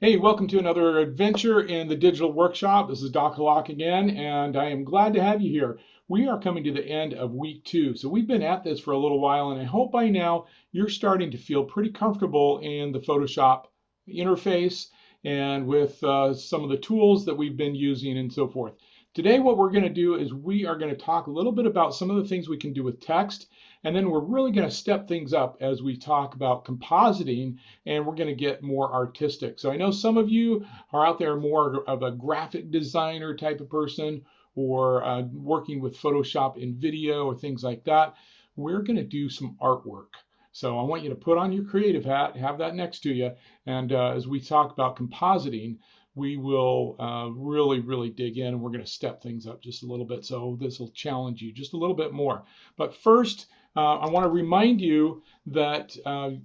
Hey, welcome to another adventure in the digital workshop. This is Doc Hallaq again, and I am glad to have you here. We are coming to the end of week 2, so we've been at this for a little while, and I hope by now you're starting to feel pretty comfortable in the Photoshop interface and with some of the tools that we've been using and so forth. Today, what we're going to do is we are going to talk a little bit about some of the things we can do with text, and then we're really going to step things up as we talk about compositing, and we're going to get more artistic. So I know some of you are out there more of a graphic designer type of person, or working with Photoshop in video or things like that. We're going to do some artwork. So I want you to put on your creative hat, have that next to you, and as we talk about compositing, we will really dig in, and we're going to step things up just a little bit. So this will challenge you just a little bit more. But first, I want to remind you that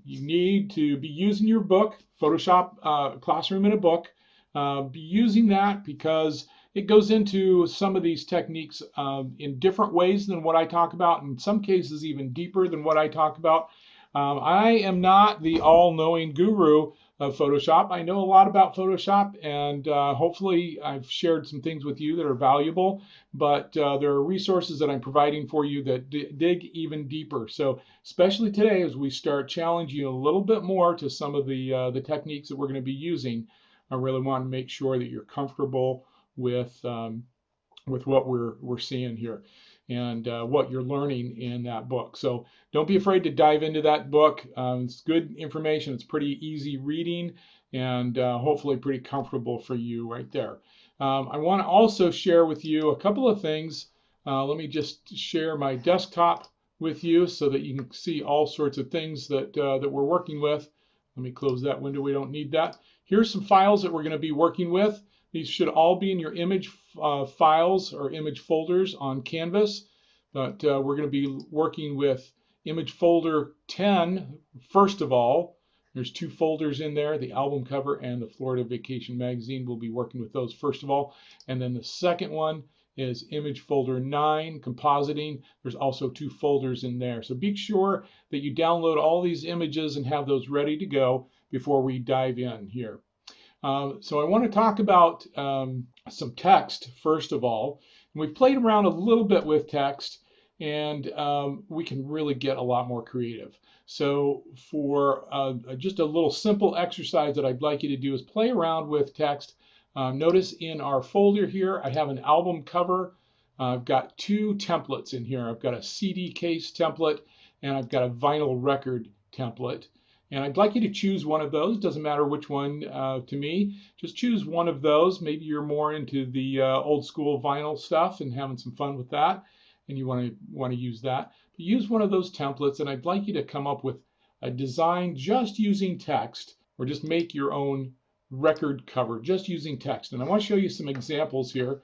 you need to be using your book, Photoshop Classroom in a Book. Be using that because it goes into some of these techniques in different ways than what I talk about, in some cases even deeper than what I talk about. I am not the all-knowing guru of Photoshop. I know a lot about Photoshop, and hopefully I've shared some things with you that are valuable, but there are resources that I'm providing for you that dig even deeper. So especially today, as we start challenging you a little bit more to some of the techniques that we're going to be using, I really want to make sure that you're comfortable with what we're seeing here and what you're learning in that book. So don't be afraid to dive into that book. It's good information. It's pretty easy reading and hopefully pretty comfortable for you right there. I want to also share with you a couple of things. Let me just share my desktop with you so that you can see all sorts of things that we're working with. Let me close that window. We don't need that. Here's some files that we're going to be working with. These should all be in your image files or image folders on Canvas, but we're going to be working with image folder 10 first of all. There's 2 folders in there, the album cover and the Florida Vacation Magazine. We'll be working with those first of all. And then the second one is image folder 9, compositing. There's also 2 folders in there. So be sure that you download all these images and have those ready to go before we dive in here. So I want to talk about some text first of all. And we've played around a little bit with text, and we can really get a lot more creative. So for just a little simple exercise that I'd like you to do is play around with text. Notice in our folder here, I have an album cover. I've got 2 templates in here. I've got a CD case template, and I've got a vinyl record template. And I'd like you to choose one of those. Doesn't matter which one to me. Just choose one of those. Maybe you're more into the old school vinyl stuff and having some fun with that, and you want to use that. But use one of those templates, and I'd like you to come up with a design just using text, or just make your own record cover just using text. And I want to show you some examples here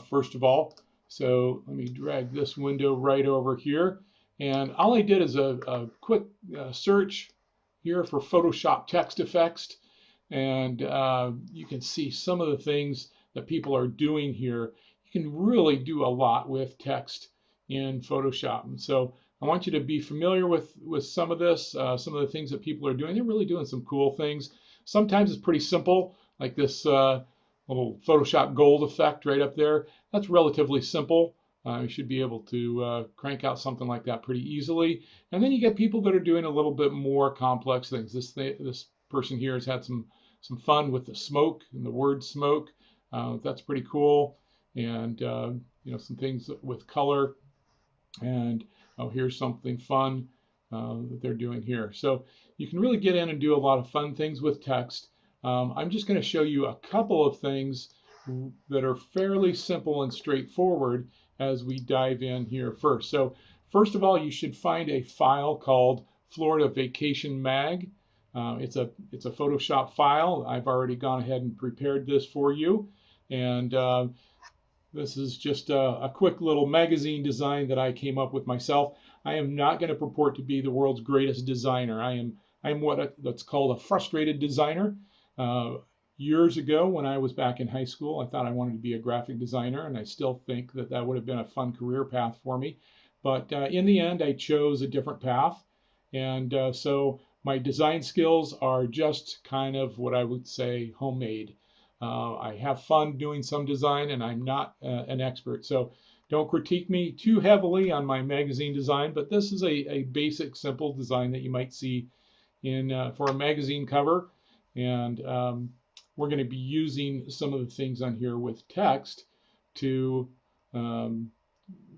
first of all. So let me drag this window right over here. And all I did is a quick search here for Photoshop text effects, and you can see some of the things that people are doing here. You can really do a lot with text in Photoshop, and so I want you to be familiar with some of this, some of the things that people are doing. They're really doing some cool things. Sometimes it's pretty simple, like this little Photoshop gold effect right up there. That's relatively simple. You should be able to crank out something like that pretty easily. And then you get people that are doing a little bit more complex things. This person here has had some fun with the smoke and the word smoke. That's pretty cool. And you know, some things with color. And oh, here's something fun that they're doing here. So you can really get in and do a lot of fun things with text. I'm just going to show you a couple of things that are fairly simple and straightforward as we dive in here first. So first of all, you should find a file called Florida Vacation Mag. It's a Photoshop file. I've already gone ahead and prepared this for you. And this is just a quick little magazine design that I came up with myself. I am not going to purport to be the world's greatest designer. I am that's called a frustrated designer. Years ago, when I was back in high school, I thought I wanted to be a graphic designer, and I still think that that would have been a fun career path for me. But in the end, I chose a different path. And so My design skills are just kind of what I would say homemade. I have fun doing some design, and I'm not an expert. So don't critique me too heavily on my magazine design, but this is a basic, simple design that you might see in for a magazine cover. And we're going to be using some of the things on here with text to um,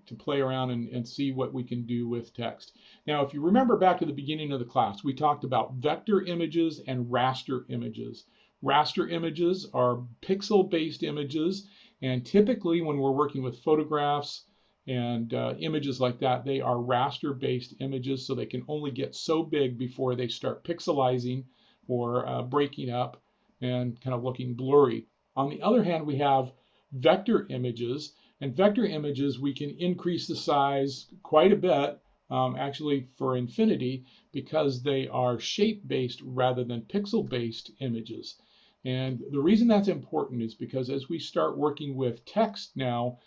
to play around and see what we can do with text. Now, if you remember back to the beginning of the class, we talked about vector images and raster images. Raster images are pixel-based images, and typically when we're working with photographs and images like that, they are raster-based images, so they can only get so big before they start pixelizing or breaking up and kind of looking blurry. On the other hand, we have vector images, and vector images, we can increase the size quite a bit, actually for infinity, because they are shape-based rather than pixel-based images. And the reason that's important is because as we start working with text now,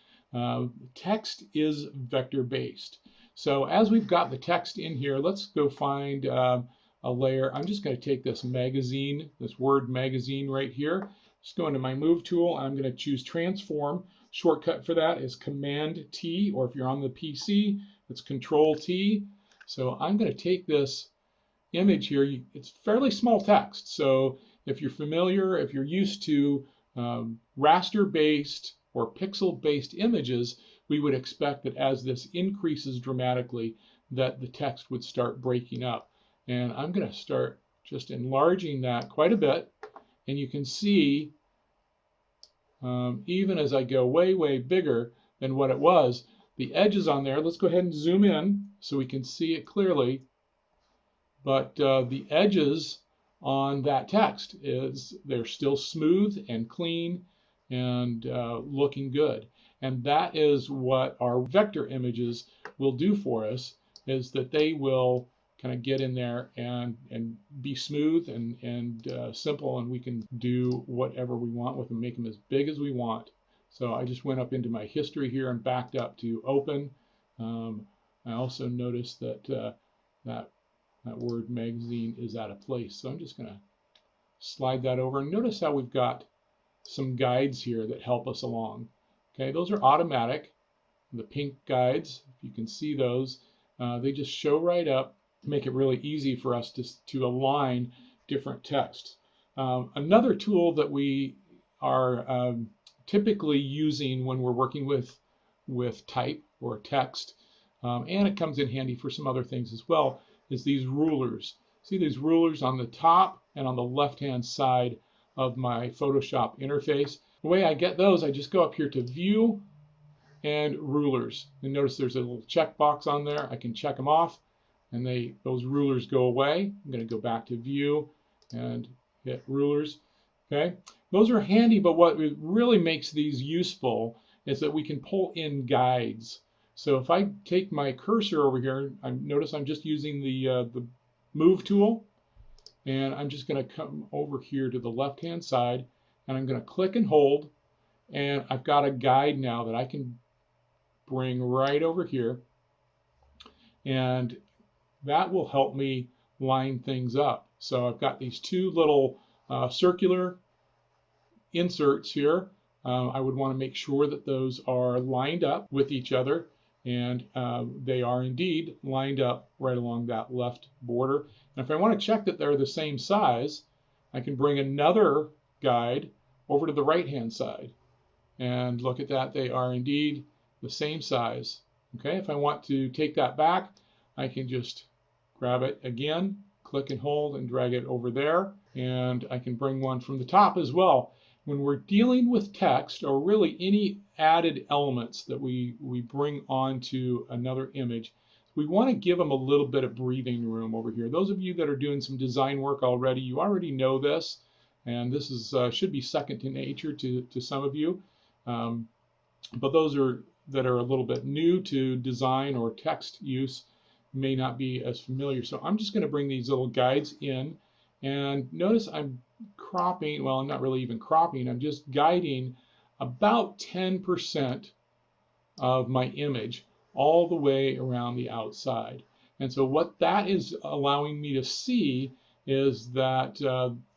text is vector-based. So as we've got the text in here, let's go find a layer. I'm just going to take this magazine, this word magazine right here. Just go into my move tool. I'm going to choose transform. Shortcut for that is Command T, or if you're on the PC, it's Control T. So I'm going to take this image here. It's fairly small text. So if you're familiar, if you're used to raster-based or pixel-based images, we would expect that as this increases dramatically, that the text would start breaking up. And I'm going to start just enlarging that quite a bit. And you can see even as I go way, way bigger than what it was, the edges on there, let's go ahead and zoom in so we can see it clearly. But the edges on that text they're still smooth and clean and looking good. And that is what our vector images will do for us, is that they will kind of get in there and be smooth and simple, and we can do whatever we want with them, make them as big as we want. So I just went up into my history here and backed up to open. I also noticed that that word magazine is out of place. So I'm just going to slide that over, and notice how we've got some guides here that help us along. Okay, those are automatic. The pink guides, if you can see those, they just show right up, make it really easy for us to align different texts. Another tool that we are typically using when we're working with type or text, and it comes in handy for some other things as well, is these rulers. See these rulers on the top and on the left-hand side of my Photoshop interface. The way I get those, I just go up here to View and Rulers. And notice there's a little checkbox on there. I can check them off, and those rulers go away. I'm going to go back to View and hit Rulers. Okay, those are handy, but what really makes these useful is that we can pull in guides. So if I take my cursor over here, notice I'm just using the Move tool, and I'm just going to come over here to the left-hand side, and I'm going to click and hold, and I've got a guide now that I can bring right over here, and that will help me line things up. So I've got these two little circular inserts here. I would want to make sure that those are lined up with each other, and they are indeed lined up right along that left border. And if I want to check that they're the same size, I can bring another guide over to the right-hand side. And look at that, they are indeed the same size. Okay, if I want to take that back, I can just grab it again, click and hold, and drag it over there. And I can bring one from the top as well. When we're dealing with text, or really any added elements that we bring onto another image, we want to give them a little bit of breathing room over here. Those of you that are doing some design work already, you already know this, and this is should be second to nature to some of you. But those that are a little bit new to design or text use may not be as familiar. So I'm just going to bring these little guides in, and notice I'm cropping, well, I'm not really even cropping, I'm just guiding about 10% of my image all the way around the outside. And so what that is allowing me to see is that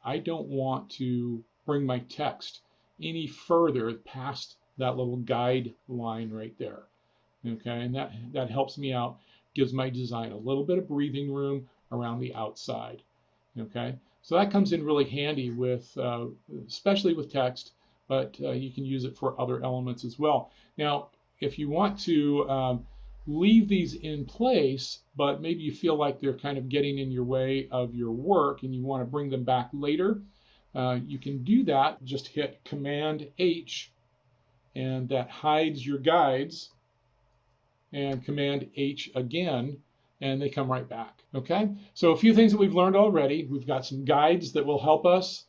I don't want to bring my text any further past that little guide line right there. Okay, and that helps me out, gives my design a little bit of breathing room around the outside. Okay, so that comes in really handy with, especially with text, but you can use it for other elements as well. Now, if you want to leave these in place, but maybe you feel like they're kind of getting in your way of your work and you want to bring them back later, you can do that. Just hit Command H, and that hides your guides, and Command H again, and they come right back. Okay, so a few things that we've learned already. We've got some guides that will help us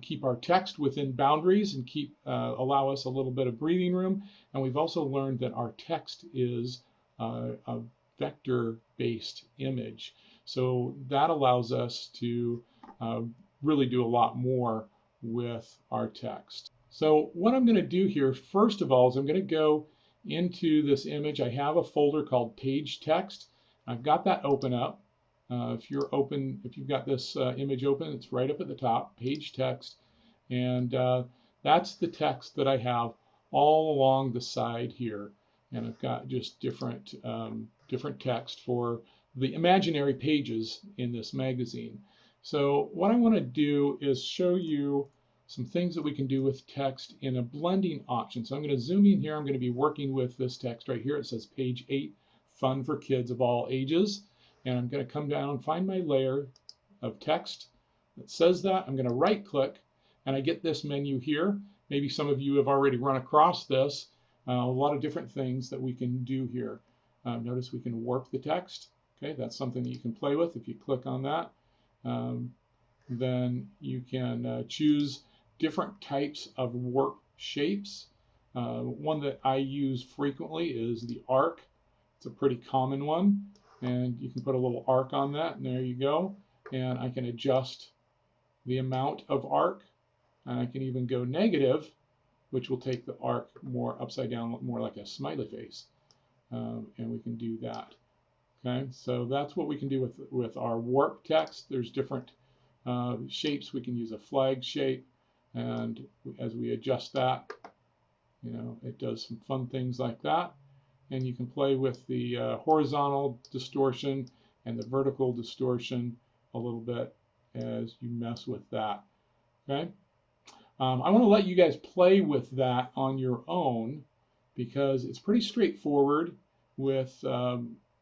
keep our text within boundaries and allow us a little bit of breathing room. And we've also learned that our text is a vector-based image. So that allows us to really do a lot more with our text. So what I'm going to do here, first of all, is I'm going to go into this image. I have a folder called Page Text. I've got that open up. If you've got this image open, it's right up at the top, Page Text, and that's the text that I have all along the side here. And I've got just different text for the imaginary pages in this magazine. So what I want to do is show you some things that we can do with text in a blending option. So I'm going to zoom in here. I'm going to be working with this text right here. It says Page 8, Fun for Kids of All Ages. And I'm going to come down and find my layer of text that says that. I'm going to right click and I get this menu here. Maybe some of you have already run across this. A lot of different things that we can do here. Notice we can warp the text. Okay, that's something that you can play with. If you click on that, then you can choose different types of warp shapes. One that I use frequently is the arc. It's a pretty common one. And you can put a little arc on that, and there you go. And I can adjust the amount of arc, and I can even go negative, which will take the arc more upside down, more like a smiley face. And we can do that. Okay, so that's what we can do with our warp text. There's different shapes. We can use a flag shape, and as we adjust that, it does some fun things like that. And you can play with the horizontal distortion and the vertical distortion a little bit as you mess with that. Okay, I want to let you guys play with that on your own because it's pretty straightforward with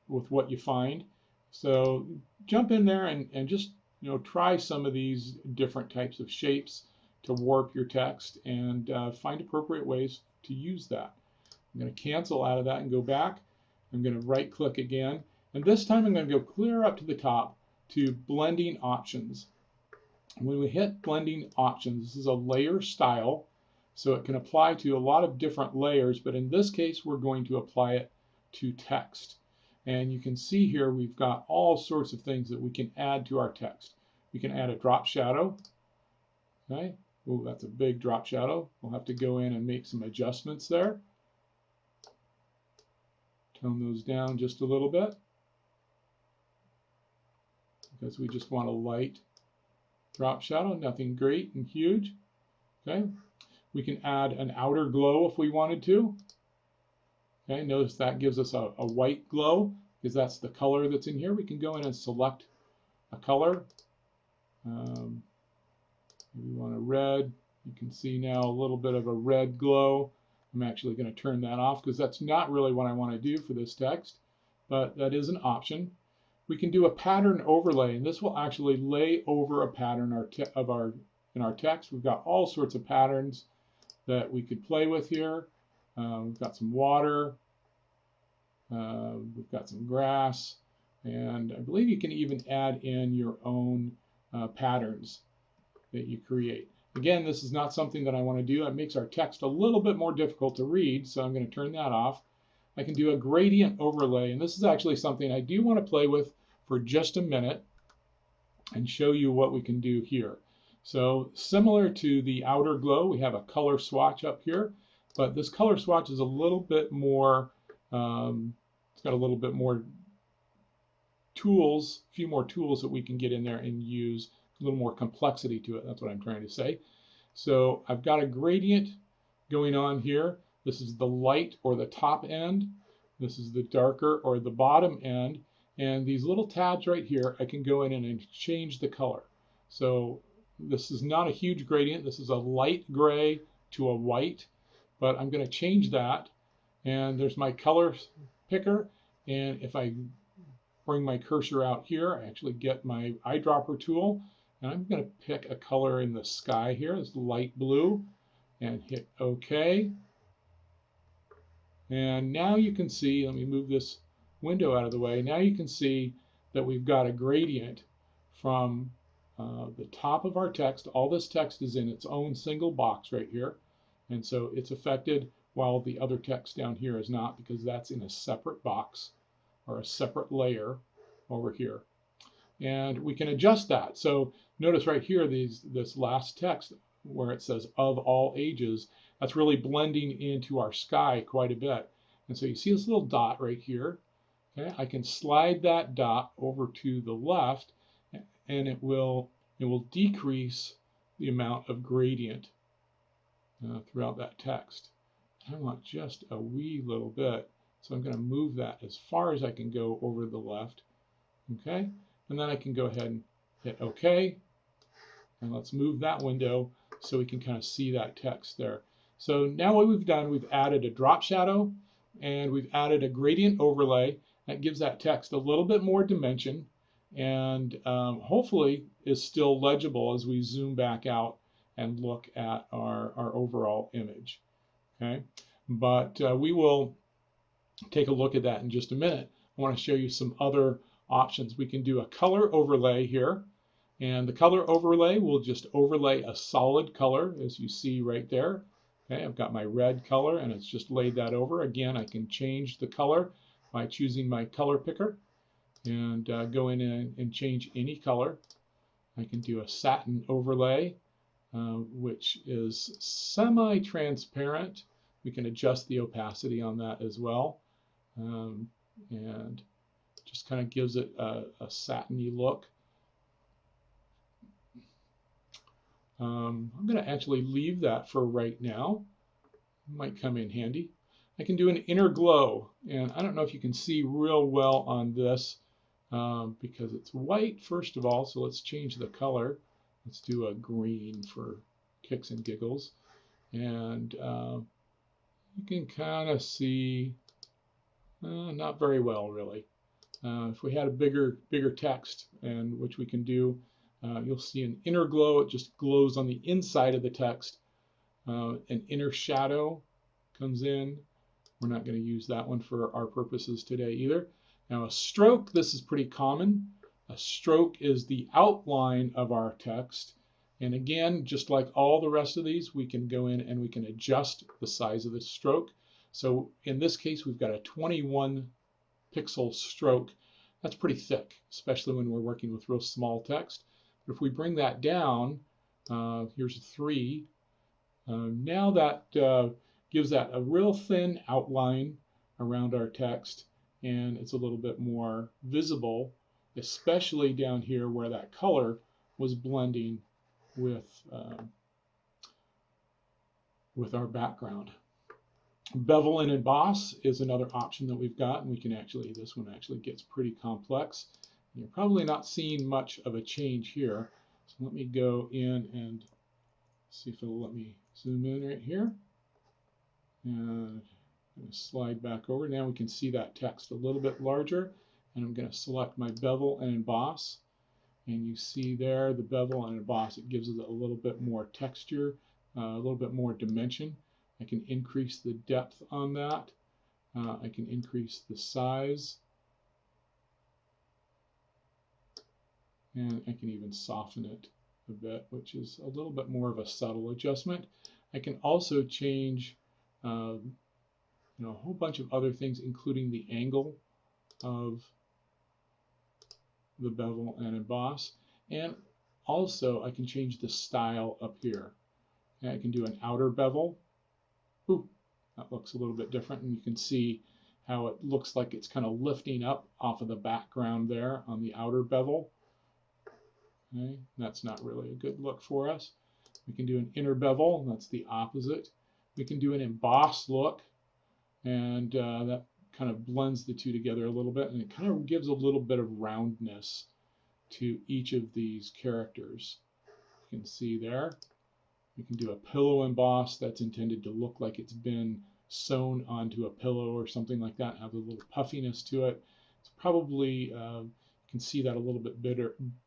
what you find. So jump in there and just try some of these different types of shapes to warp your text and find appropriate ways to use that. I'm going to cancel out of that and go back. I'm going to right click again. And this time I'm going to go clear up to the top to blending options. And when we hit blending options, this is a layer style. So it can apply to a lot of different layers, but in this case, we're going to apply it to text. And you can see here, we've got all sorts of things that we can add to our text. We can add a drop shadow. Okay. Oh, that's a big drop shadow. We'll have to go in and make some adjustments there. Tone those down just a little bit because we just want a light drop shadow, nothing great and huge. Okay, we can add an outer glow if we wanted to. Okay, notice that gives us a white glow because that's the color that's in here. We can go in and select a color. We want a red. You can see now a little bit of a red glow. I'm actually going to turn that off because that's not really what I want to do for this text, but that is an option. We can do a pattern overlay, and this will actually lay over a pattern in our text. We've got all sorts of patterns that we could play with here. We've got some water, we've got some grass, and I believe you can even add in your own patterns that you create. Again, this is not something that I want to do. It makes our text a little bit more difficult to read, so I'm going to turn that off. I can do a gradient overlay, and this is actually something I do want to play with for just a minute and show you what we can do here. So similar to the outer glow, we have a color swatch up here, but this color swatch is a little bit more, it's got a little bit more tools, a few more tools that we can get in there and use a little more complexity to it. That's what I'm trying to say. So I've got a gradient going on here. This is the light or the top end. This is the darker or the bottom end. And these little tabs right here, I can go in and change the color. So this is not a huge gradient. This is a light gray to a white, but I'm going to change that. And there's my color picker. And if I bring my cursor out here, I actually get my eyedropper tool. And I'm going to pick a color in the sky here. It's light blue. And hit OK. And now you can see, let me move this window out of the way. Now you can see that we've got a gradient from the top of our text. All this text is in its own single box right here. And so it's affected while the other text down here is not, because that's in a separate box or a separate layer over here. And we can adjust that. So notice right here, this last text where it says of all ages, that's really blending into our sky quite a bit. And so you see this little dot right here. Okay, I can slide that dot over to the left, and it will decrease the amount of gradient throughout that text. I want just a wee little bit, so I'm going to move that as far as I can go over the left. Okay, and then I can go ahead and hit OK. And let's move that window so we can kind of see that text there. So now what we've done, we've added a drop shadow and we've added a gradient overlay that gives that text a little bit more dimension, and hopefully is still legible as we zoom back out and look at our overall image. Okay, but we will take a look at that in just a minute. I want to show you some other options. We can do a color overlay here. And the color overlay will just overlay a solid color, as you see right there. Okay, I've got my red color and it's just laid that over. Again, I can change the color by choosing my color picker and go in and change any color. I can do a satin overlay, which is semi-transparent. We can adjust the opacity on that as well. And just kind of gives it a satiny look. I'm going to actually leave that for right now. Might come in handy. I can do an inner glow, and I don't know if you can see real well on this because it's white first of all, so let's change the color. Let's do a green for kicks and giggles, and you can kind of see not very well really. If we had a bigger text, and which we can do, you'll see an inner glow. It just glows on the inside of the text. An inner shadow comes in. We're not going to use that one for our purposes today either. Now a stroke, this is pretty common. A stroke is the outline of our text. And again, just like all the rest of these, we can go in and we can adjust the size of the stroke. So in this case, we've got a 21 pixel stroke. That's pretty thick, especially when we're working with real small text. But if we bring that down, here's a 3. Now that gives that a real thin outline around our text, and it's a little bit more visible, especially down here where that color was blending with our background. Bevel and emboss is another option that we've got, and we can actually, this one actually gets pretty complex. You're probably not seeing much of a change here. So let me go in and see if it'll let me zoom in right here. And I'm going to slide back over. Now we can see that text a little bit larger. And I'm going to select my bevel and emboss. And you see there the bevel and emboss. It gives it a little bit more texture, a little bit more dimension. I can increase the depth on that. I can increase the size. And I can even soften it a bit, which is a little bit more of a subtle adjustment. I can also change a whole bunch of other things, including the angle of the bevel and emboss. And also I can change the style up here. And I can do an outer bevel. Ooh, that looks a little bit different, and you can see how it looks like it's kind of lifting up off of the background there on the outer bevel. Okay, that's not really a good look for us. We can do an inner bevel, that's the opposite. We can do an embossed look, and that kind of blends the two together a little bit, and it kind of gives a little bit of roundness to each of these characters. You can see there. We can do a pillow emboss that's intended to look like it's been sewn onto a pillow or something like that, have a little puffiness to it. It's probably, you can see that a little bit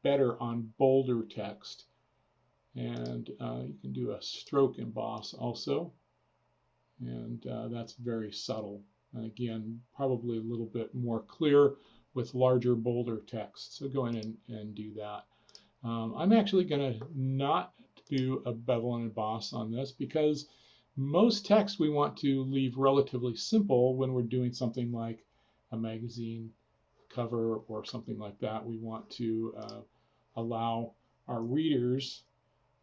better on bolder text. And you can do a stroke emboss also, and that's very subtle. And again, probably a little bit more clear with larger, bolder text. So go in and do that. I'm actually going to not do a bevel and emboss on this because most text we want to leave relatively simple when we're doing something like a magazine cover or something like that. We want to allow our readers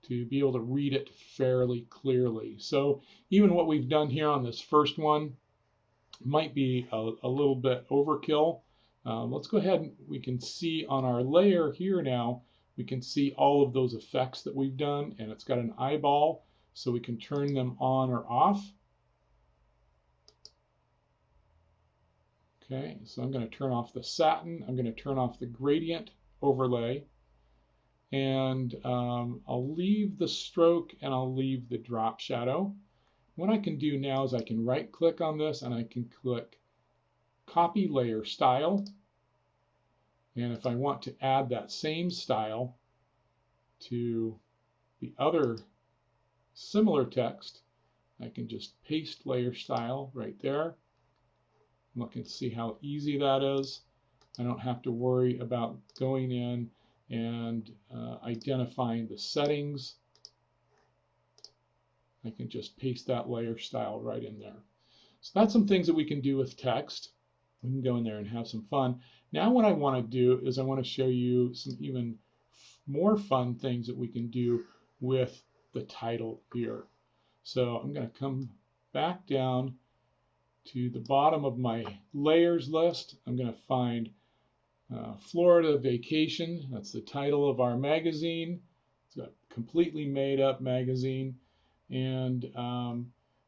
to be able to read it fairly clearly. So even what we've done here on this first one might be a little bit overkill. Let's go ahead and we can see on our layer here now, we can see all of those effects that we've done, and it's got an eyeball, so we can turn them on or off. Okay, so I'm going to turn off the satin. I'm going to turn off the gradient overlay. And I'll leave the stroke and I'll leave the drop shadow. What I can do now is I can right click on this and I can click copy layer style. And if I want to add that same style to the other similar text, I can just paste layer style right there. Look and see how easy that is. I don't have to worry about going in and identifying the settings. I can just paste that layer style right in there. So that's some things that we can do with text. We can go in there and have some fun. Now what I want to do is I want to show you some even more fun things that we can do with the title here. So I'm going to come back down to the bottom of my layers list. I'm going to find Florida Vacation. That's the title of our magazine. It's a completely made up magazine. And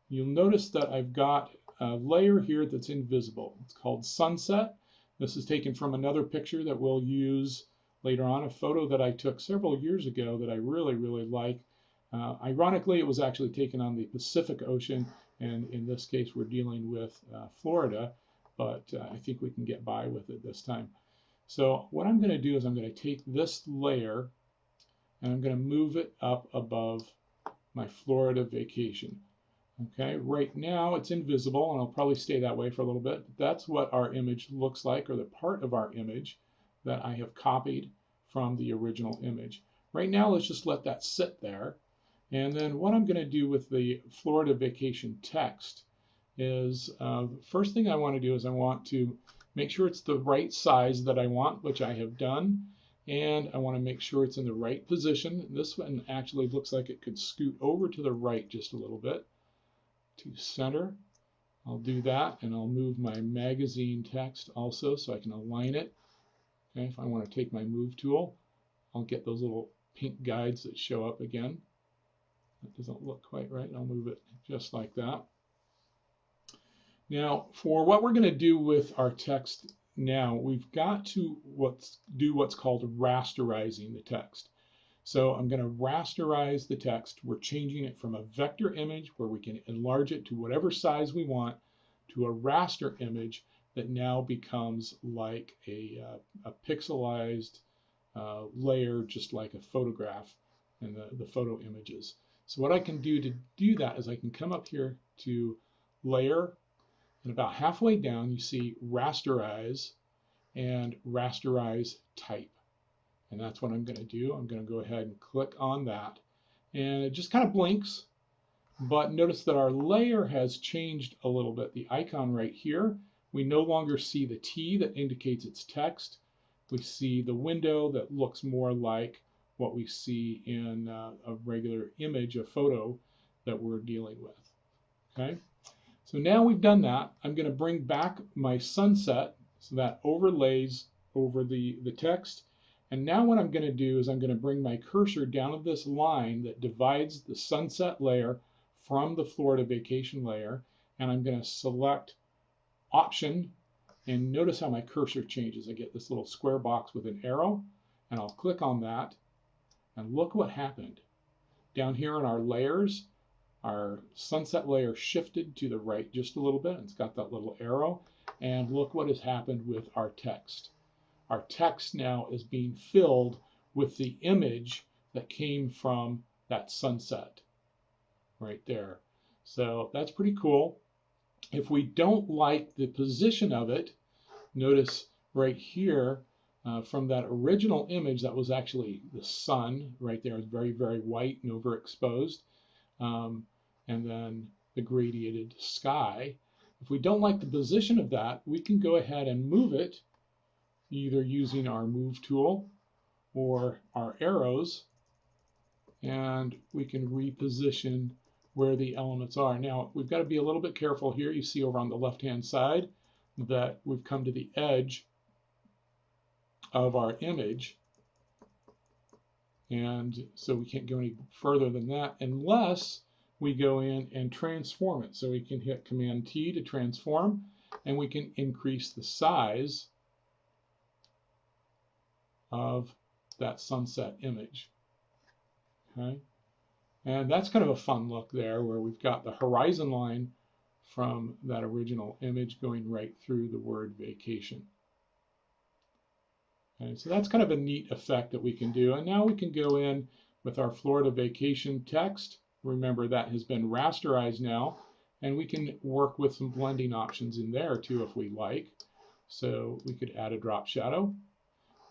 you'll notice that I've got a layer here that's invisible. It's called Sunset. This is taken from another picture that we'll use later on, a photo that I took several years ago that I really, really like. Ironically, it was actually taken on the Pacific Ocean, and in this case, we're dealing with Florida, but I think we can get by with it this time. So what I'm going to do is I'm going to take this layer and I'm going to move it up above my Florida Vacation. Okay, right now it's invisible and it'll probably stay that way for a little bit. That's what our image looks like, or the part of our image that I have copied from the original image. Right now, let's just let that sit there. And then what I'm going to do with the Florida Vacation text is first thing I want to do is I want to make sure it's the right size that I want, which I have done. And I want to make sure it's in the right position. This one actually looks like it could scoot over to the right just a little bit to center. I'll do that, and I'll move my magazine text also so I can align it. Okay, if I want to take my move tool, I'll get those little pink guides that show up again. That doesn't look quite right. I'll move it just like that. Now, for what we're going to do with our text now, we've got to do what's called rasterizing the text. So I'm going to rasterize the text. We're changing it from a vector image where we can enlarge it to whatever size we want to a raster image that now becomes like a pixelized layer, just like a photograph in the photo images. So what I can do to do that is I can come up here to Layer, and about halfway down you see Rasterize and Rasterize Type. And that's what I'm going to do. I'm going to go ahead and click on that. And it just kind of blinks. But notice that our layer has changed a little bit. The icon right here, we no longer see the T that indicates it's text. We see the window that looks more like what we see in a regular image, a photo that we're dealing with. Okay. So now we've done that, I'm going to bring back my sunset so that overlays over the text. And now what I'm going to do is I'm going to bring my cursor down to this line that divides the sunset layer from the Florida vacation layer. And I'm going to select Option. And notice how my cursor changes. I get this little square box with an arrow. And I'll click on that. And look what happened. Down here in our layers, our sunset layer shifted to the right just a little bit. It's got that little arrow. And look what has happened with our text. Our text now is being filled with the image that came from that sunset right there. So that's pretty cool. If we don't like the position of it, notice right here from that original image that was actually the sun right there. It's very, very white and overexposed. And then the gradiated sky. If we don't like the position of that, we can go ahead and move it either using our move tool or our arrows, and we can reposition where the elements are. Now we've got to be a little bit careful here. You see over on the left hand side that we've come to the edge of our image, and so we can't go any further than that unless we go in and transform it. So we can hit Command T to transform, and we can increase the size of that sunset image. Okay, and that's kind of a fun look there where we've got the horizon line from that original image going right through the word vacation. Okay, so that's kind of a neat effect that we can do. And now we can go in with our Florida vacation text. Remember, that has been rasterized now, and we can work with some blending options in there too if we like. So we could add a drop shadow.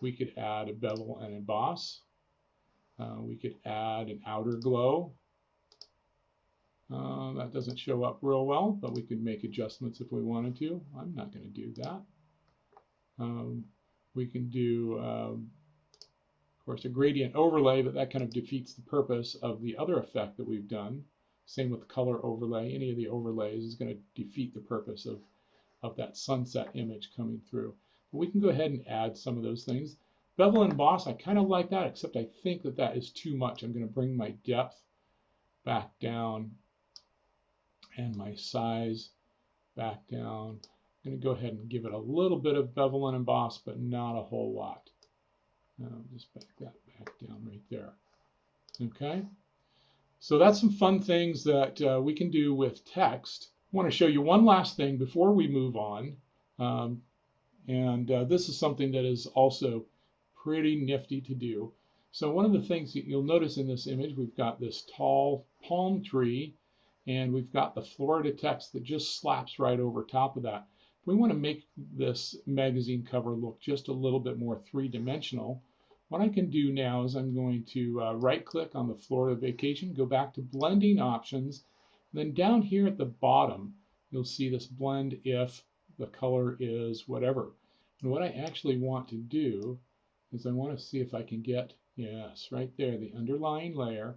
We could add a bevel and emboss. We could add an outer glow. That doesn't show up real well, but we could make adjustments if we wanted to. I'm not going to do that. We can do, of course, a gradient overlay, but that kind of defeats the purpose of the other effect that we've done. Same with color overlay. Any of the overlays is going to defeat the purpose of that sunset image coming through. But we can go ahead and add some of those things. Bevel and emboss, I kind of like that, except I think that that is too much. I'm going to bring my depth back down and my size back down. I'm going to go ahead and give it a little bit of bevel and emboss, but not a whole lot. Just back that back down right there. Okay, so that's some fun things that we can do with text. I want to show you one last thing before we move on. This is something that is also pretty nifty to do. So one of the things that you'll notice in this image, we've got this tall palm tree, and we've got the Florida text that just slaps right over top of that. If we want to make this magazine cover look just a little bit more three-dimensional, what I can do now is I'm going to right-click on the Florida vacation, go back to blending options, then down here at the bottom, you'll see this blend if the color is whatever. And what I actually want to do is I want to see if I can get, yes, right there, the underlying layer.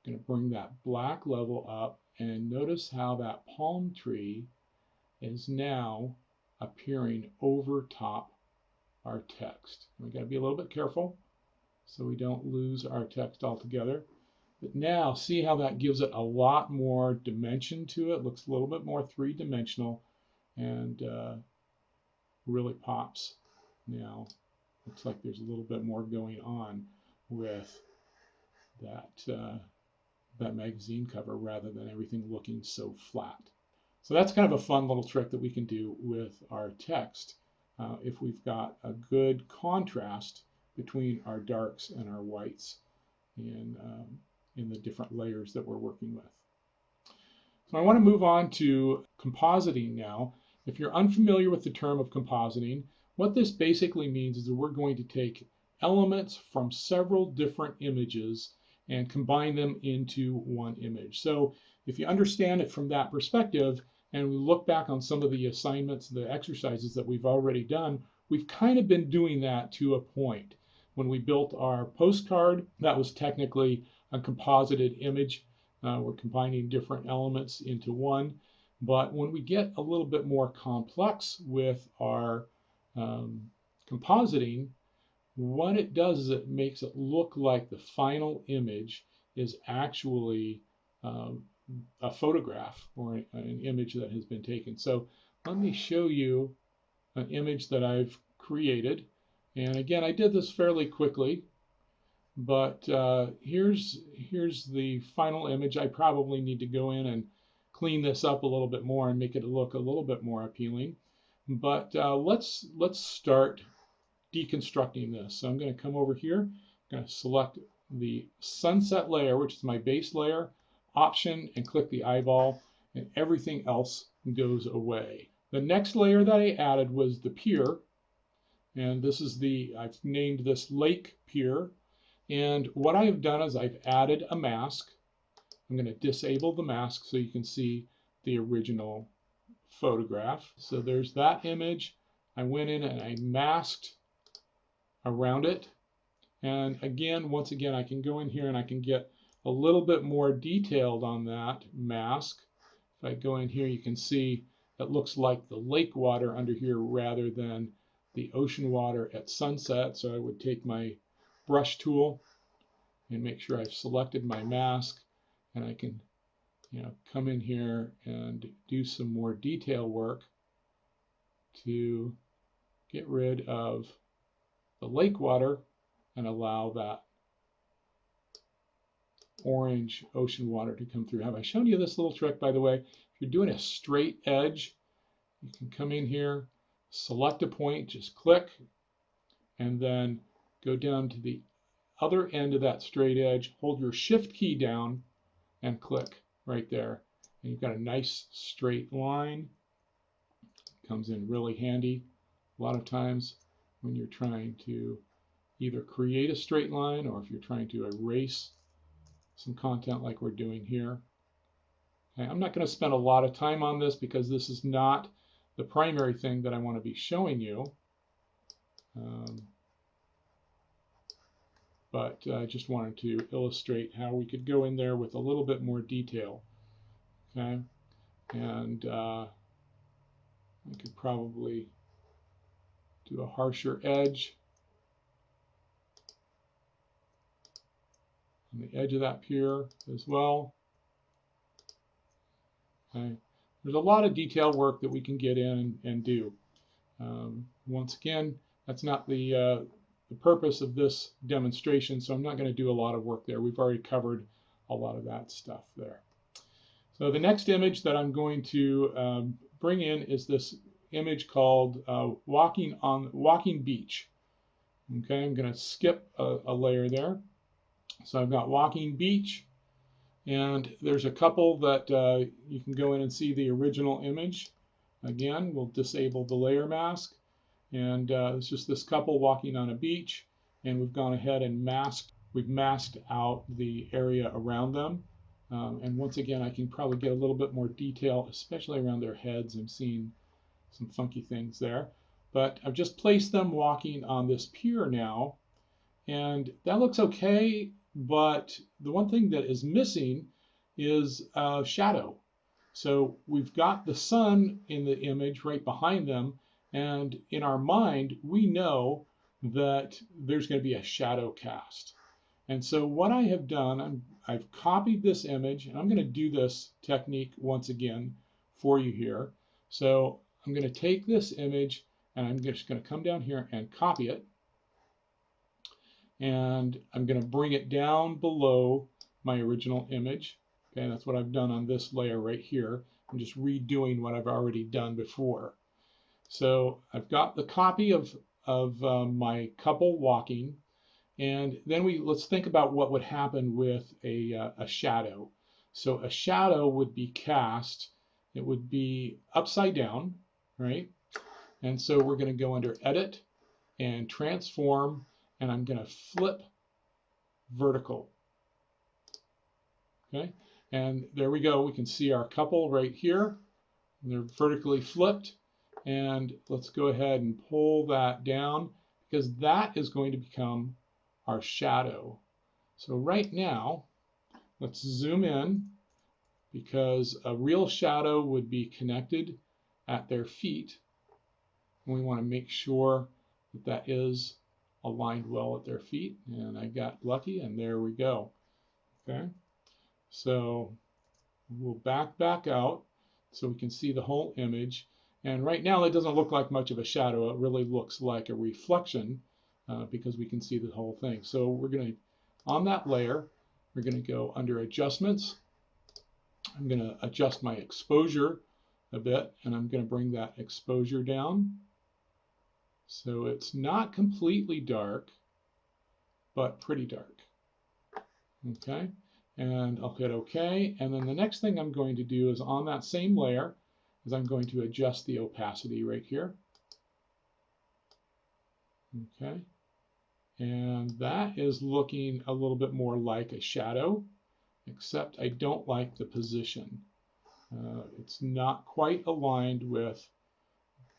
I'm going to bring that black level up, and notice how that palm tree is now appearing over top our text. We got to be a little bit careful so we don't lose our text altogether. But now see how that gives it a lot more dimension to it. Looks a little bit more three-dimensional and really pops now. Looks like there's a little bit more going on with that, that magazine cover rather than everything looking so flat. So that's kind of a fun little trick that we can do with our text if we've got a good contrast between our darks and our whites in the different layers that we're working with. So I want to move on to compositing now. If you're unfamiliar with the term of compositing, what this basically means is that we're going to take elements from several different images and combine them into one image. So if you understand it from that perspective, and we look back on some of the assignments, the exercises that we've already done, we've kind of been doing that to a point. When we built our postcard, that was technically a composited image. We're combining different elements into one. But when we get a little bit more complex with our compositing, what it does is it makes it look like the final image is actually a photograph or an image that has been taken. So let me show you an image that I've created. And again, I did this fairly quickly, but here's the final image. I probably need to go in and clean this up a little bit more and make it look a little bit more appealing. But let's start deconstructing this. So I'm going to come over here. I'm going to select the sunset layer, which is my base layer, option, and click the eyeball, and everything else goes away. The next layer that I added was the pier, and this is I've named this Lake Pier. And what I have done is I've added a mask. I'm going to disable the mask so you can see the original photograph. So there's that image. I went in and I masked around it. And again, once again, I can go in here and I can get a little bit more detailed on that mask. If I go in here, you can see it looks like the lake water under here rather than the ocean water at sunset. So I would take my brush tool and make sure I've selected my mask, and I can come in here and do some more detail work to get rid of the lake water and allow that orange ocean water to come through. Have I shown you this little trick, by the way? If you're doing a straight edge, you can come in here, select a point, just click, and then go down to the other end of that straight edge, hold your shift key down and click right there. And you've got a nice straight line. Comes in really handy a lot of times when you're trying to either create a straight line or if you're trying to erase some content like we're doing here. Okay, I'm not going to spend a lot of time on this because this is not the primary thing that I want to be showing you. But I just wanted to illustrate how we could go in there with a little bit more detail. Okay, and I could probably do a harsher edge on the edge of that pier as well. Okay, there's a lot of detail work that we can get in and do. Once again, that's not the purpose of this demonstration, so I'm not going to do a lot of work there. We've already covered a lot of that stuff there. So the next image that I'm going to bring in is this image called Walking Beach. Okay, I'm going to skip a layer there. So I've got Walking Beach, and there's a couple that you can go in and see the original image. Again, we'll disable the layer mask, and it's just this couple walking on a beach, and we've gone ahead and masked out the area around them. And once again, I can probably get a little bit more detail, especially around their heads. I'm seeing some funky things there. But I've just placed them walking on this pier now, and that looks okay, but the one thing that is missing is shadow. So we've got the sun in the image right behind them, and in our mind, we know that there's going to be a shadow cast. And so what I have done, I've copied this image, and I'm going to do this technique once again for you here. So I'm going to take this image, and I'm just going to come down here and copy it. And I'm going to bring it down below my original image. Okay, that's what I've done on this layer right here. I'm just redoing what I've already done before. So I've got the copy of my couple walking. And then let's think about what would happen with a shadow. So a shadow would be cast. It would be upside down, right? And so we're going to go under Edit and Transform, and I'm going to flip vertical. Okay, and there we go. We can see our couple right here. They're vertically flipped. And let's go ahead and pull that down because that is going to become our shadow. So right now, let's zoom in. because a real shadow would be connected at their feet. And we want to make sure that that is aligned well at their feet. And I got lucky, and there we go. Okay, so we'll back out so we can see the whole image. And right now it doesn't look like much of a shadow. It really looks like a reflection because we can see the whole thing. So we're going to, on that layer, we're going to go under adjustments. I'm going to adjust my exposure a bit, and I'm going to bring that exposure down. So it's not completely dark, but pretty dark. Okay, and I'll hit OK. And then the next thing I'm going to do is on that same layer is I'm going to adjust the opacity right here. Okay, and that is looking a little bit more like a shadow, except I don't like the position. It's not quite aligned with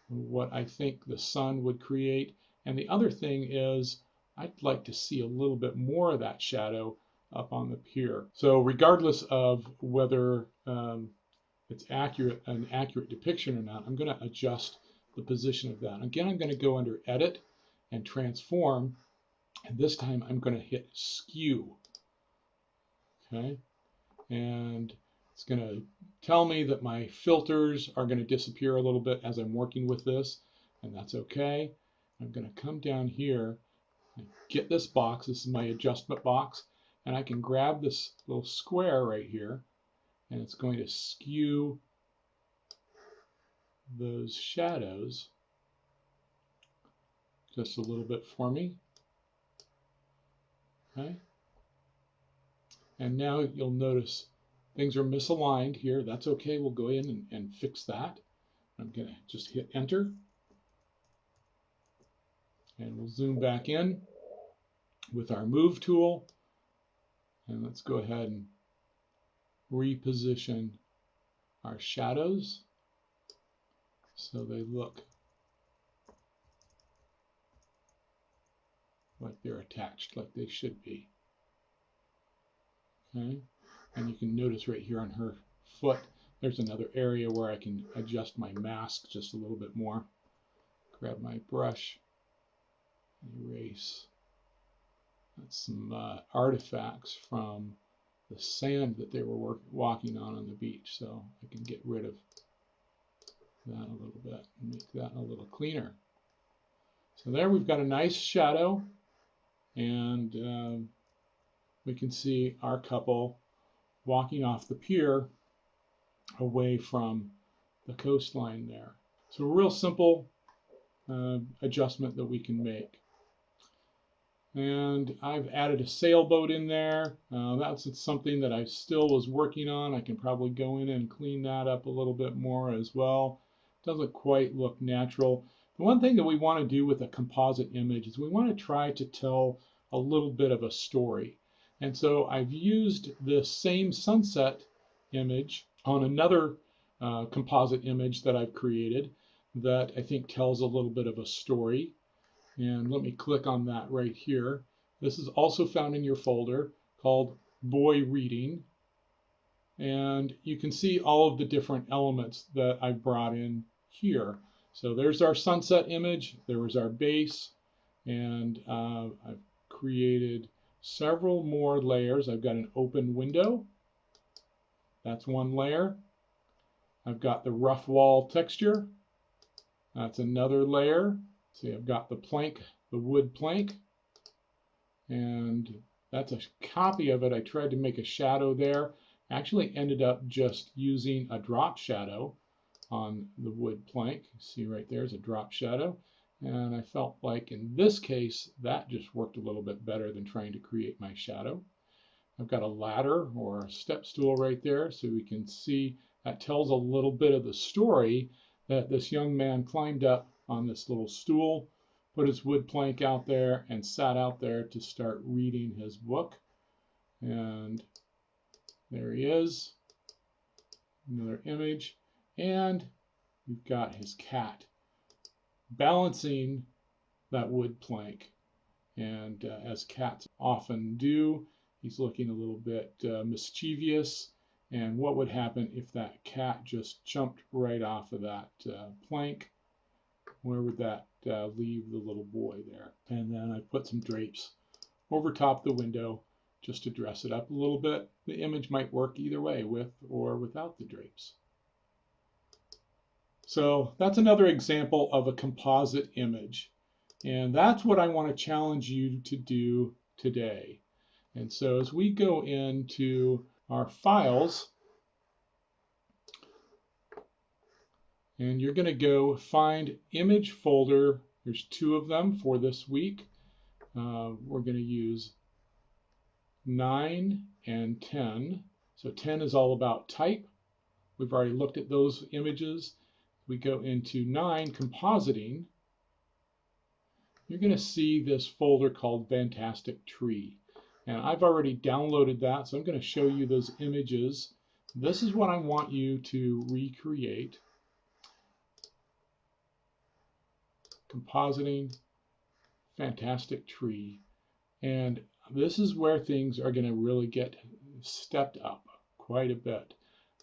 what I think the sun would create. And the other thing is I'd like to see a little bit more of that shadow up on the pier. So regardless of whether it's an accurate depiction or not, I'm going to adjust the position of that. Again, I'm going to go under Edit and Transform, and this time I'm going to hit Skew. Okay, and it's going to tell me that my filters are going to disappear a little bit as I'm working with this, and that's okay. I'm going to come down here and get this box. This is my adjustment box, and I can grab this little square right here, and it's going to skew those shadows just a little bit for me. Okay, and now you'll notice things are misaligned here. That's okay. We'll go in and fix that. I'm going to just hit Enter, and we'll zoom back in with our Move tool, and let's go ahead and reposition our shadows so they look like they're attached, like they should be. Okay, and you can notice right here on her foot, there's another area where I can adjust my mask just a little bit more. Grab my brush, erase. That's some artifacts from the sand that they were walking on the beach, so I can get rid of that a little bit and make that a little cleaner. So there we've got a nice shadow, and we can see our couple walking off the pier away from the coastline there. So a real simple adjustment that we can make. And I've added a sailboat in there. That's something that I still was working on. I can probably go in and clean that up a little bit more as well. Doesn't quite look natural. The one thing that we want to do with a composite image is we want to try to tell a little bit of a story. And so I've used this same sunset image on another composite image that I've created that I think tells a little bit of a story. And let me click on that right here. This is also found in your folder called Boy Reading. And you can see all of the different elements that I brought in here. So there's our sunset image, there was our base, and I've created several more layers. I've got an open window. That's one layer. I've got the rough wall texture. That's another layer. See, I've got the plank, the wood plank, and that's a copy of it. I tried to make a shadow there. Actually ended up just using a drop shadow on the wood plank. See right there's a drop shadow. And I felt like in this case, that just worked a little bit better than trying to create my shadow. I've got a ladder or a step stool right there, so we can see that tells a little bit of the story that this young man climbed up on this little stool, put his wood plank out there, and sat out there to start reading his book. And there he is, another image, and we've got his cat balancing that wood plank. And as cats often do, he's looking a little bit mischievous, And what would happen if that cat just jumped right off of that plank? Where would that leave the little boy there? And then I put some drapes over top the window just to dress it up a little bit. The image might work either way, with or without the drapes. So that's another example of a composite image. And that's what I want to challenge you to do today. And so as we go into our files, and you're going to go find image folder. There's 2 of them for this week. We're going to use 9 and 10. So 10 is all about type. We've already looked at those images. We go into 9, compositing. You're going to see this folder called Fantastic Tree. And I've already downloaded that, so I'm going to show you those images. This is what I want you to recreate. Compositing, Fantastic Tree. And this is where things are going to really get stepped up quite a bit.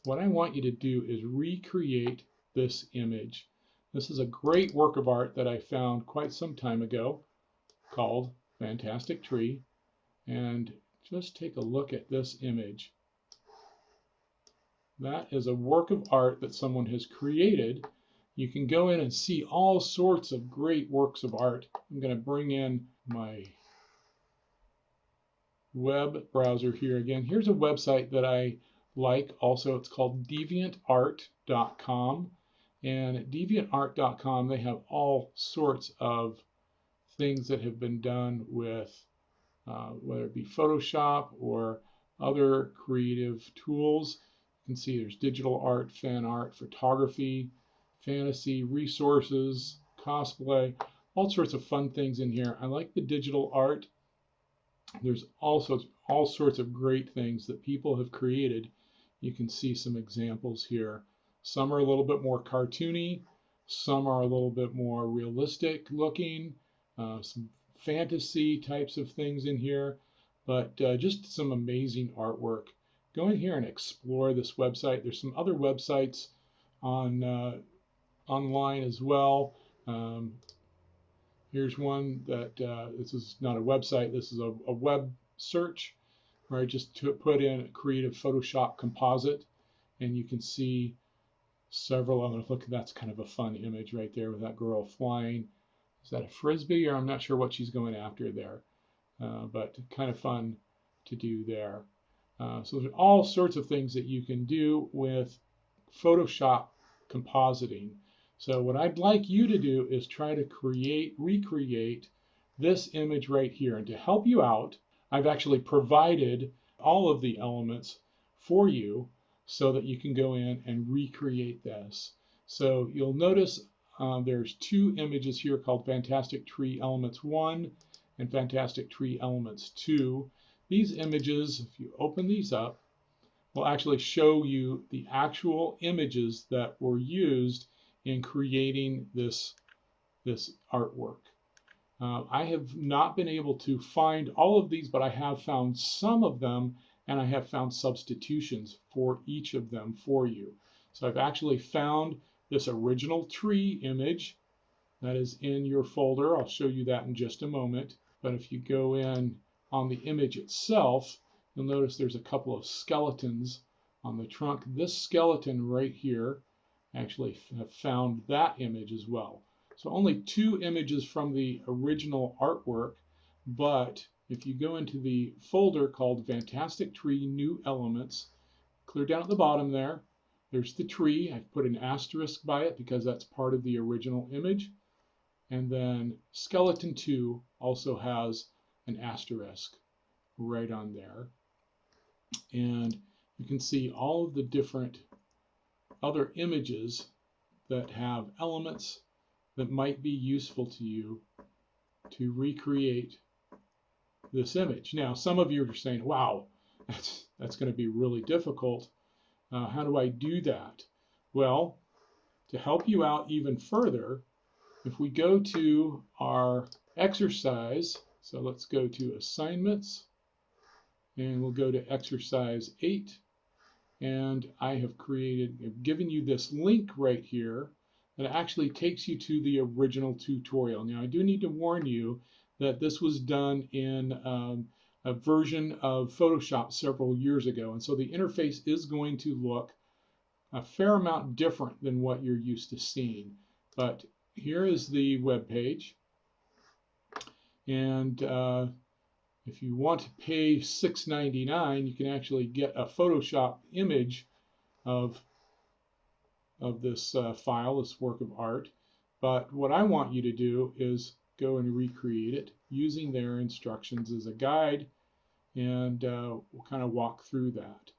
What I want you to do is recreate this image. This is a great work of art that I found quite some time ago called Fantastic Tree. And just take a look at this image. That is a work of art that someone has created. You can go in and see all sorts of great works of art. I'm going to bring in my web browser here again. Here's a website that I like also. It's called deviantart.com. And at deviantart.com, they have all sorts of things that have been done with whether it be Photoshop or other creative tools. You can see there's digital art, fan art, photography, fantasy, resources, cosplay, all sorts of fun things in here. I like the digital art. There's also all sorts of great things that people have created. You can see some examples here. Some are a little bit more cartoony. Some are a little bit more realistic looking. Some fantasy types of things in here, but just some amazing artwork. Go in here and explore this website. There's some other websites on online as well. Here's one that this is not a website. This is a web search where I just put in a creative Photoshop composite, and you can see several of them. Look, that's kind of a fun image right there with that girl flying. Is that a frisbee, or I'm not sure what she's going after there, but kind of fun to do there. So there's all sorts of things that you can do with Photoshop compositing. So what I'd like you to do is try to recreate this image right here. And to help you out, I've actually provided all of the elements for you so that you can go in and recreate this. So you'll notice there's 2 images here called Fantastic Tree Elements 1 and Fantastic Tree Elements 2. These images, if you open these up, will actually show you the actual images that were used in creating this artwork. I have not been able to find all of these, but I have found some of them, and I have found substitutions for each of them for you. So I've actually found this original tree image that is in your folder. I'll show you that in just a moment. But if you go in on the image itself, you'll notice there's a couple of skeletons on the trunk. This skeleton right here, actually have found that image as well. So only 2 images from the original artwork, but if you go into the folder called Fantastic Tree New Elements, clear down at the bottom there, there's the tree. I've put an asterisk by it because that's part of the original image. And then Skeleton 2 also has an asterisk right on there. And you can see all of the different other images that have elements that might be useful to you to recreate this image. Now, some of you are saying, wow, that's going to be really difficult. How do I do that? Well, to help you out even further, if we go to our exercise, so let's go to assignments, and we'll go to exercise 8, and I have given you this link right here that actually takes you to the original tutorial. Now, I do need to warn you that this was done in a version of Photoshop several years ago, and so the interface is going to look a fair amount different than what you're used to seeing. But here is the web page, and if you want to pay $6.99, you can actually get a Photoshop image of this file, this work of art. But what I want you to do is go and recreate it using their instructions as a guide, and we'll kind of walk through that.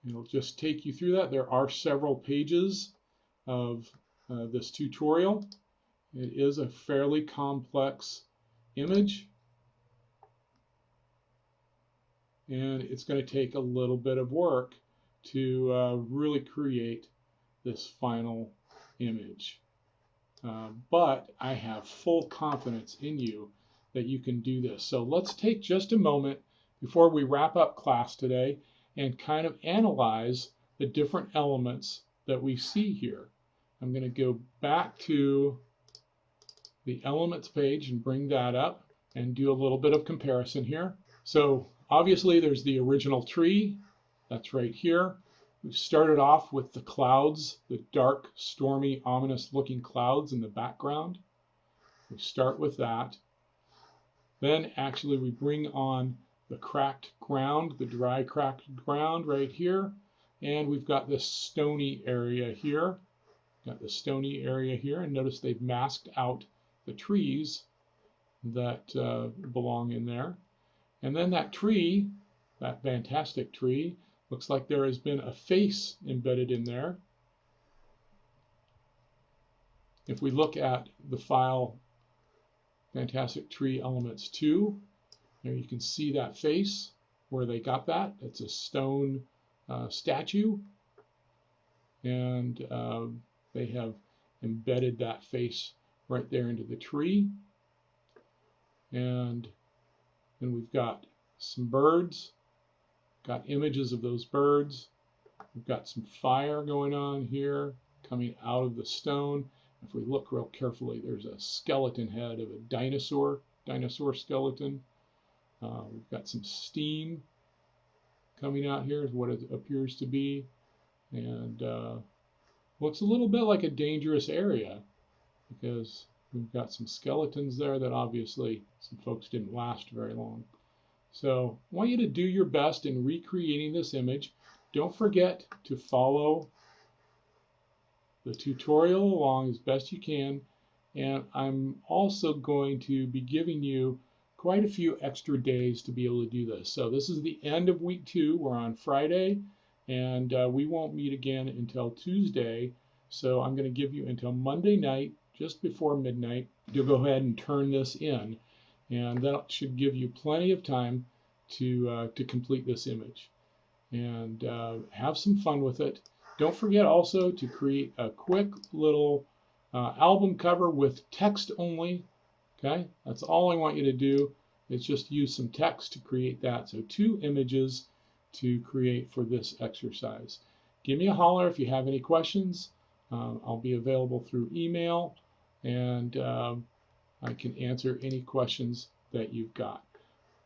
It'll just take you through that. There are several pages of this tutorial. It is a fairly complex image, and it's going to take a little bit of work to really create this final image. But I have full confidence in you that you can do this. So let's take just a moment before we wrap up class today and kind of analyze the different elements that we see here. I'm going to go back to the elements page and bring that up and do a little bit of comparison here. So obviously there's the original tree, that's right here. We've started off with the clouds, the dark, stormy, ominous looking clouds in the background. We start with that. Then actually we bring on the cracked ground, the dry cracked ground right here. And we've got this stony area here. Got the stony area here, and notice they've masked out the trees that belong in there. And then that tree, that fantastic tree, looks like there has been a face embedded in there. If we look at the file Fantastic Tree Elements 2, there you can see that face, where they got that. It's a stone statue, and they have embedded that face right there into the tree. And then we've got some birds, got images of those birds. We've got some fire going on here coming out of the stone. If we look real carefully, there's a skeleton head of a dinosaur skeleton. We've got some steam coming out here is what it appears to be, and looks a little bit like a dangerous area because we've got some skeletons there that obviously some folks didn't last very long. So I want you to do your best in recreating this image. Don't forget to follow the tutorial along as best you can, and I'm also going to be giving you quite a few extra days to be able to do this. So this is the end of week 2. We're on Friday, and we won't meet again until Tuesday. So I'm going to give you until Monday night, just before midnight, to go ahead and turn this in, and that should give you plenty of time to complete this image and have some fun with it. Don't forget also to create a quick little album cover with text only. Okay, that's all I want you to do is just use some text to create that. So 2 images to create for this exercise. Give me a holler if you have any questions. I'll be available through email, and I can answer any questions that you've got.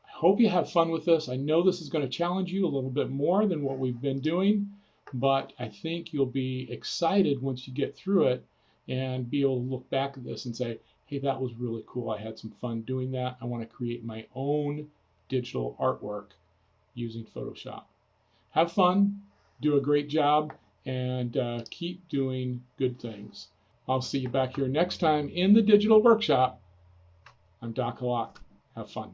I hope you have fun with this. I know this is going to challenge you a little bit more than what we've been doing, but I think you'll be excited once you get through it and be able to look back at this and say, hey, that was really cool. I had some fun doing that. I want to create my own digital artwork using Photoshop. Have fun, do a great job, and keep doing good things. I'll see you back here next time in the digital workshop. I'm Doc Hallaq. Have fun.